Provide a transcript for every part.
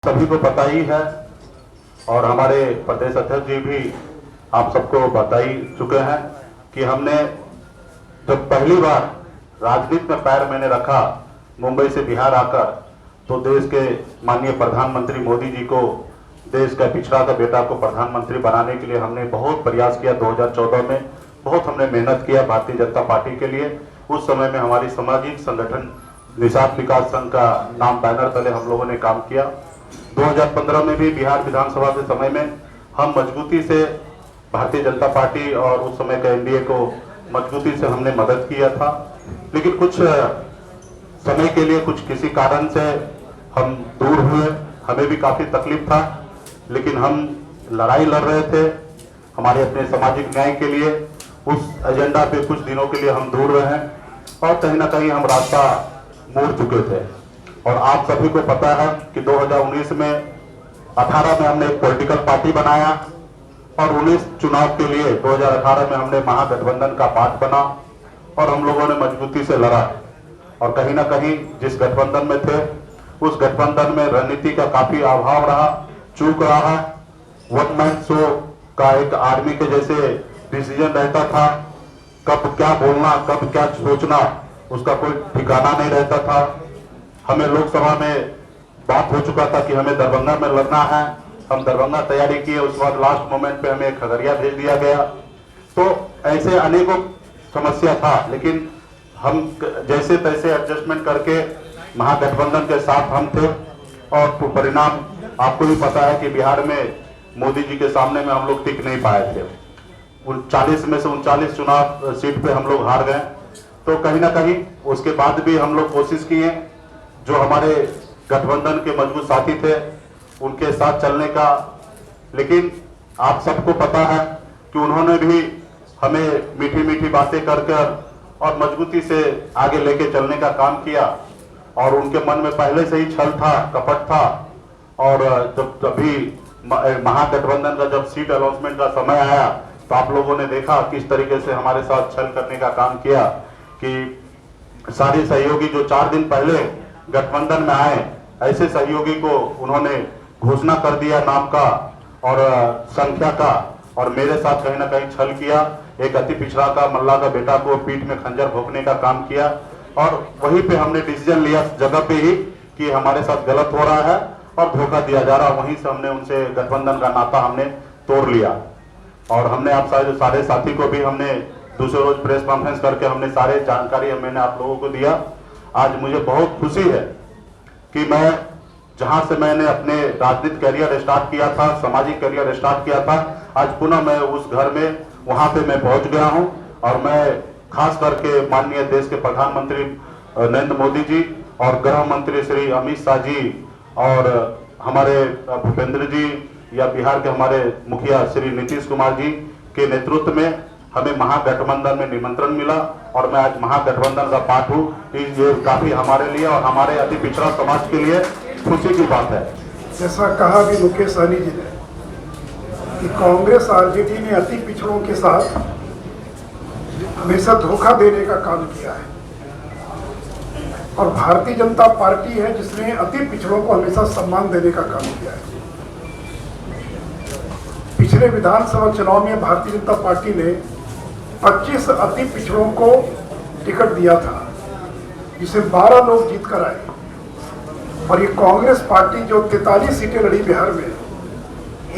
सभी को पता ही है और हमारे प्रदेश अध्यक्ष जी भी आप सबको बता ही चुके हैं कि हमने जब पहली बार राजनीति में पैर मैंने रखा मुंबई से बिहार आकर, तो देश के माननीय प्रधानमंत्री मोदी जी को, देश का पिछड़ा का बेटा को प्रधानमंत्री बनाने के लिए हमने बहुत प्रयास किया। 2014 में बहुत हमने मेहनत किया भारतीय जनता पार्टी के लिए। उस समय में हमारी सामाजिक संगठन निषाद विकास संघ का नाम बैनर तले हम लोगों ने काम किया। 2015 में भी बिहार विधानसभा के समय में हम मजबूती से भारतीय जनता पार्टी और उस समय का एनडीए को मजबूती से हमने मदद किया था, लेकिन कुछ समय के लिए कुछ किसी कारण से हम दूर हुए। हमें भी काफी तकलीफ था, लेकिन हम लड़ाई लड़ रहे थे हमारे अपने सामाजिक न्याय के लिए। उस एजेंडा पे कुछ दिनों के लिए हम दूर रहे और कहीं ना कहीं हम रास्ता मोड़ चुके थे। और आप सभी को पता है कि 2019 में 18 में हमने एक पॉलिटिकल पार्टी बनाया और 19 चुनाव के लिए 2018 में हमने महागठबंधन का पार्ट बना और हम लोगों ने मजबूती से लड़ा। और कहीं ना कहीं जिस गठबंधन में थे उस गठबंधन में रणनीति का काफी अभाव रहा, चूक रहा है। वन मैन शो का एक आर्मी के जैसे डिसीजन रहता था, कब क्या बोलना कब क्या सोचना उसका कोई ठिकाना नहीं रहता था। हमें लोकसभा में बात हो चुका था कि हमें दरभंगा में लड़ना है, हम दरभंगा तैयारी किए, उसके बाद लास्ट मोमेंट पे हमें खगड़िया भेज दिया गया। तो ऐसे अनेकों समस्या था, लेकिन हम जैसे तैसे एडजस्टमेंट करके महागठबंधन के साथ हम थे और परिणाम आपको भी पता है कि बिहार में मोदी जी के सामने में हम लोग टिक नहीं पाए थे। 40 में से 39 चुनाव सीट पे हम लोग हार गए। तो कहीं ना कहीं उसके बाद भी हम लोग कोशिश किए, जो हमारे गठबंधन के मजबूत साथी थे उनके साथ चलने का, लेकिन आप सबको पता है कि उन्होंने भी हमें मीठी मीठी बातें कर कर और मजबूती से आगे लेके चलने का काम किया। और उनके मन में पहले से ही छल था, कपट था। और जब भी महागठबंधन का जब सीट अनाउंसमेंट का समय आया तो आप लोगों ने देखा किस तरीके से हमारे साथ छल करने का काम किया कि सारे सहयोगी जो 4 दिन पहले गठबंधन में आए, ऐसे सहयोगी को उन्होंने घोषणा कर दिया नाम का और संख्या का, और मेरे साथ कहीं ना कहीं छल किया। एक अति पिछड़ा का मल्ला का बेटा को पीठ में खंजर भोंकने का काम किया और वहीं पे हमने डिसीजन लिया जगह पे ही कि हमारे साथ गलत हो रहा है और धोखा दिया जा रहा। वहीं से हमने उनसे गठबंधन का नाता हमने तोड़ लिया। और हमने आप सारे साथी को भी हमने दूसरे रोज प्रेस कॉन्फ्रेंस करके हमने सारे जानकारी मैंने आप लोगों को दिया। आज मुझे बहुत खुशी है कि मैं जहां से मैंने अपने राजनीतिक करियर स्टार्ट किया था, सामाजिक करियर स्टार्ट किया था, आज पुनः मैं उस घर में वहां पे मैं पहुंच गया हूं। और मैं खास करके माननीय देश के प्रधानमंत्री नरेंद्र मोदी जी और गृह मंत्री श्री अमित शाह जी और हमारे भूपेंद्र जी या बिहार के हमारे मुखिया श्री नीतीश कुमार जी के नेतृत्व में हमें महागठबंधन में निमंत्रण मिला और मैं आज महागठबंधन का पार्ट हूँ। ये काफी हमारे लिए और हमारे अति पिछड़ा समाज के लिए खुशी की बात है। जैसा कहा भी मुकेश सहनी जी ने कि कांग्रेस आरजेडी ने अति पिछड़ों के साथ हमेशा धोखा देने का काम किया है और भारतीय जनता पार्टी है जिसने अति पिछड़ों को हमेशा सम्मान देने का काम किया है। पिछले विधानसभा चुनाव में भारतीय जनता पार्टी ने 25 अति पिछड़ों को टिकट दिया था, जिसे 12 लोग जीत कर आए। और ये कांग्रेस पार्टी जो 43 सीटें लड़ी बिहार में,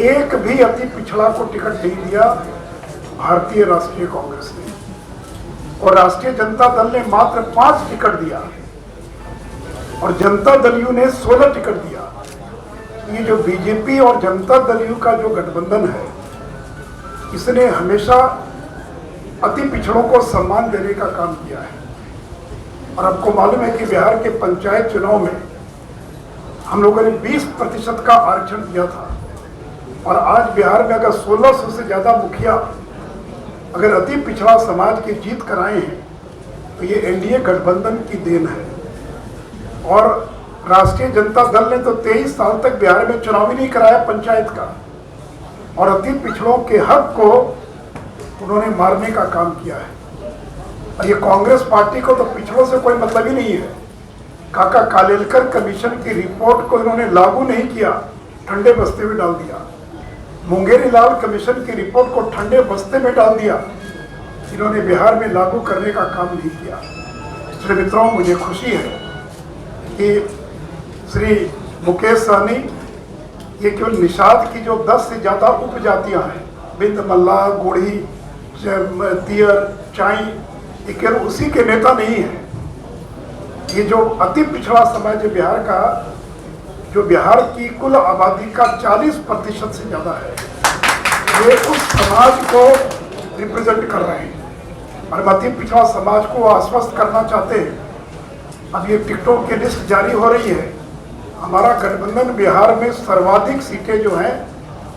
एक भी अति पिछड़ा को टिकट नहीं दिया भारतीय राष्ट्रीय कांग्रेस ने। और राष्ट्रीय जनता दल ने मात्र 5 टिकट दिया और जनता दल यू ने 16 टिकट दिया। ये जो बीजेपी और जनता दल यू का जो गठबंधन है, इसने हमेशा अति पिछड़ों को सम्मान देने का काम किया है। और आपको मालूम है कि बिहार के पंचायत चुनाव में हम लोगों ने 20% का आरक्षण दिया था और आज बिहार में अगर 1600 से ज़्यादा मुखिया अगर अति पिछड़ा समाज की जीत कराए हैं तो ये एनडीए गठबंधन की देन है। और राष्ट्रीय जनता दल ने तो 23 साल तक बिहार में चुनाव ही नहीं कराया पंचायत का, और अति पिछड़ों के हक को उन्होंने मारने का काम किया है। और ये कांग्रेस पार्टी को तो पिछड़ों से कोई मतलब ही नहीं है। काका कालेलकर कमीशन की रिपोर्ट को इन्होंने लागू नहीं किया, ठंडे बस्ते में डाल दिया। मुंगेरी लाल कमीशन की रिपोर्ट को ठंडे बस्ते में डाल दिया। इन्होंने बिहार में लागू करने का काम नहीं किया। इसलिए मित्रों, मुझे खुशी है कि श्री मुकेश सहनी ये केवल निषाद की जो 10 से ज़्यादा उपजातियां हैं, बिंद, मल्ला, गोढ़ी, तियर, चाई, ये केवल उसी के नेता नहीं है। ये जो अति पिछड़ा समाज है बिहार का, जो बिहार की कुल आबादी का 40% से ज़्यादा है, ये उस समाज को रिप्रेजेंट कर रहे हैं। और हम अति पिछड़ा समाज को आश्वस्त करना चाहते हैं। अब ये टिकटों की लिस्ट जारी हो रही है। हमारा गठबंधन बिहार में सर्वाधिक सीटें जो हैं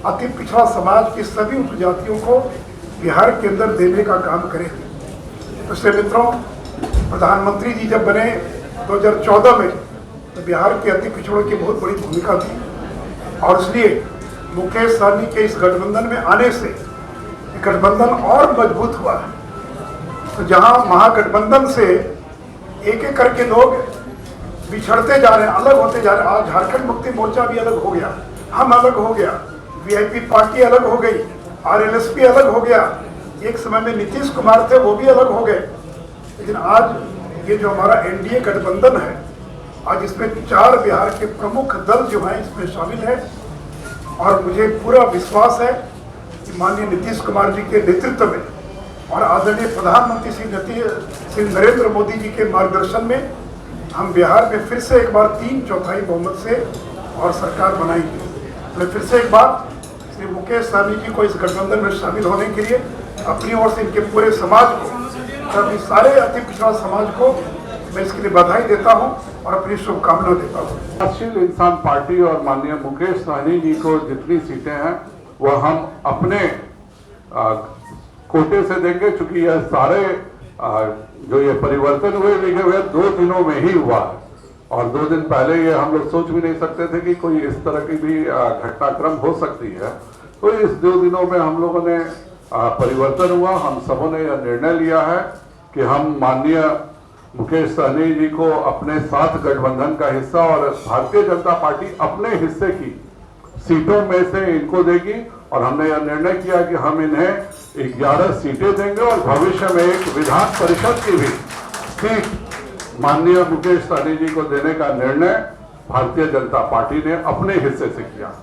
अति पिछड़ा समाज की सभी उपजातियों को बिहार के अंदर देने का काम करेगी। तो इसलिए मित्रों, प्रधानमंत्री जी जब बने 2014 में, तो बिहार के अति पिछड़ों की बहुत बड़ी भूमिका थी। और इसलिए मुकेश सहनी के इस गठबंधन में आने से गठबंधन और मजबूत हुआ है। तो जहां महागठबंधन से एक एक करके लोग बिछड़ते जा रहे हैं, अलग होते जा रहे हैं। आज झारखंड मुक्ति मोर्चा भी अलग हो गया, हम अलग हो गया, वीआईपी पार्टी अलग हो गई, आरएलएसपी अलग हो गया, एक समय में नीतीश कुमार थे वो भी अलग हो गए। लेकिन आज ये जो हमारा एनडीए गठबंधन है, आज इसमें 4 बिहार के प्रमुख दल जो हैं इसमें शामिल है। और मुझे पूरा विश्वास है कि माननीय नीतीश कुमार जी के नेतृत्व में और आदरणीय प्रधानमंत्री श्री नरेंद्र मोदी जी के मार्गदर्शन में हम बिहार में फिर से एक बार 3/4 बहुमत से और सरकार बनाएंगे। मैं फिर से एक बार श्री मुकेश सहनी जी को इस गठबंधन में शामिल होने के लिए अपनी ओर से इनके पूरे समाज को, सभी सारे अति पिछड़ा समाज को मैं इसके लिए बधाई देता हूं और अपनी शुभकामना देता हूं। विकासशील इंसान पार्टी और माननीय मुकेश सहनी जी को जितनी सीटें हैं वह हम अपने कोटे से देंगे, क्योंकि यह सारे जो ये परिवर्तन हुए लिखे हुए 2 दिनों में ही हुआ है। और 2 दिन पहले ये हम लोग सोच भी नहीं सकते थे कि कोई इस तरह की भी घटनाक्रम हो सकती है। तो इस 2 दिनों में हम लोगों ने परिवर्तन हुआ। हम सबों ने यह निर्णय लिया है कि हम माननीय मुकेश सहनी जी को अपने साथ गठबंधन का हिस्सा और भारतीय जनता पार्टी अपने हिस्से की सीटों में से इनको देगी। और हमने यह निर्णय किया कि हम इन्हें 11 सीटें देंगे और भविष्य में एक विधान परिषद की भी सीट माननीय मुकेश सहनी जी को देने का निर्णय भारतीय जनता पार्टी ने अपने हिस्से से किया।